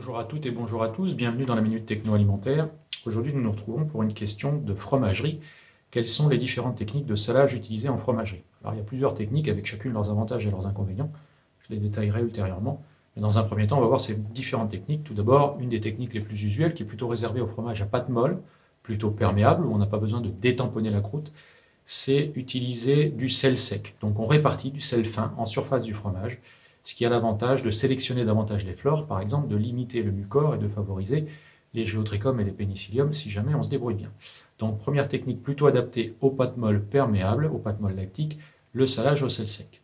Bonjour à toutes et bonjour à tous, bienvenue dans la Minute Techno Alimentaire. Aujourd'hui, nous nous retrouvons pour une question de fromagerie. Quelles sont les différentes techniques de salage utilisées en fromagerie? Alors, il y a plusieurs techniques avec chacune leurs avantages et leurs inconvénients. Je les détaillerai ultérieurement. Mais dans un premier temps, on va voir ces différentes techniques. Tout d'abord, une des techniques les plus usuelles, qui est plutôt réservée au fromage à pâte molle, plutôt perméable, où on n'a pas besoin de détamponner la croûte, c'est utiliser du sel sec. Donc, on répartit du sel fin en surface du fromage, ce qui a l'avantage de sélectionner davantage les flores, par exemple, de limiter le mucor et de favoriser les géotrichum et les pénicillium si jamais on se débrouille bien. Donc, première technique plutôt adaptée aux pâtes molles perméables, aux pâtes molles lactiques, le salage au sel sec.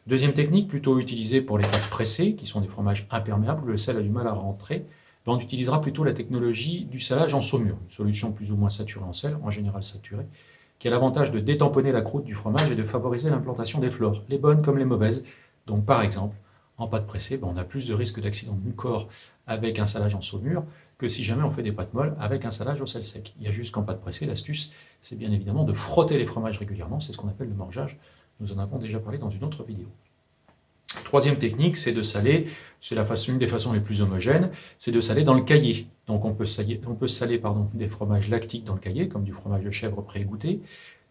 Deuxième technique, plutôt utilisée pour les pâtes pressées, qui sont des fromages imperméables, où le sel a du mal à rentrer, on utilisera plutôt la technologie du salage en saumure, une solution plus ou moins saturée en sel, en général saturée, qui a l'avantage de détamponner la croûte du fromage et de favoriser l'implantation des flores, les bonnes comme les mauvaises. Donc par exemple, en pâte pressée, on a plus de risque d'accident de mucor avec un salage en saumure que si jamais on fait des pâtes molles avec un salage au sel sec. Il y a juste qu'en pâte pressée, l'astuce, c'est bien évidemment de frotter les fromages régulièrement, c'est ce qu'on appelle le morgeage. Nous en avons déjà parlé dans une autre vidéo. Troisième technique, c'est de saler, c'est une des façons les plus homogènes, c'est de saler dans le caillé. Donc on peut saler des fromages lactiques dans le caillé, comme du fromage de chèvre pré-égoutté,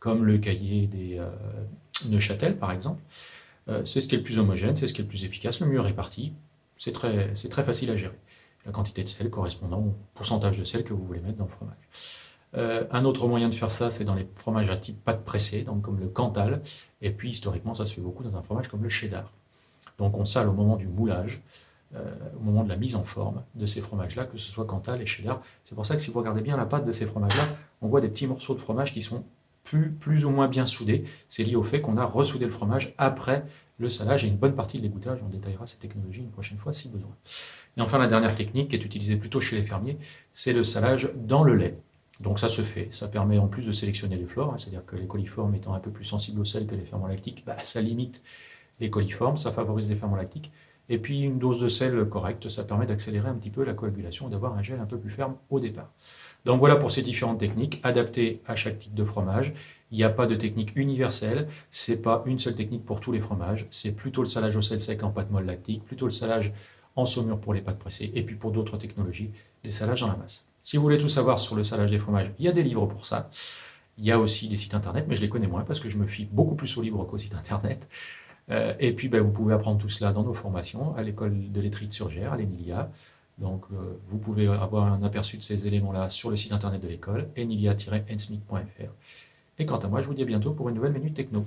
comme le caillé des Neuchâtel par exemple. C'est ce qui est le plus homogène, c'est ce qui est le plus efficace, le mieux réparti, c'est très facile à gérer. La quantité de sel correspondant au pourcentage de sel que vous voulez mettre dans le fromage. Un autre moyen de faire ça, c'est dans les fromages à type pâte pressée, donc comme le Cantal, et puis historiquement ça se fait beaucoup dans un fromage comme le cheddar. Donc on sale au moment du moulage, au moment de la mise en forme de ces fromages-là, que ce soit Cantal et cheddar. C'est pour ça que si vous regardez bien la pâte de ces fromages-là, on voit des petits morceaux de fromage qui sont plus ou moins bien soudés. C'est lié au fait qu'on a ressoudé le fromage après le salage et une bonne partie de l'égouttage. On détaillera cette technologie une prochaine fois si besoin. Et enfin, la dernière technique, qui est utilisée plutôt chez les fermiers, c'est le salage dans le lait. Donc ça se fait, ça permet en plus de sélectionner les flores, c'est-à-dire que les coliformes étant un peu plus sensibles au sel que les ferments lactiques, ça limite les coliformes, ça favorise les ferments lactiques. Et puis une dose de sel correcte, ça permet d'accélérer un petit peu la coagulation et d'avoir un gel un peu plus ferme au départ. Donc voilà pour ces différentes techniques, adaptées à chaque type de fromage. Il n'y a pas de technique universelle, c'est pas une seule technique pour tous les fromages, c'est plutôt le salage au sel sec en pâte molle lactique, plutôt le salage en saumure pour les pâtes pressées, et puis pour d'autres technologies, des salages en la masse. Si vous voulez tout savoir sur le salage des fromages, il y a des livres pour ça. Il y a aussi des sites internet, mais je les connais moins parce que je me fie beaucoup plus aux livres qu'aux sites internet. Et puis, vous pouvez apprendre tout cela dans nos formations, à l'école de lettrite sur Gers, à l'ENILIA. Donc, vous pouvez avoir un aperçu de ces éléments-là sur le site internet de l'école, enilia-ensmic.fr. Et quant à moi, je vous dis à bientôt pour une nouvelle Minute Techno.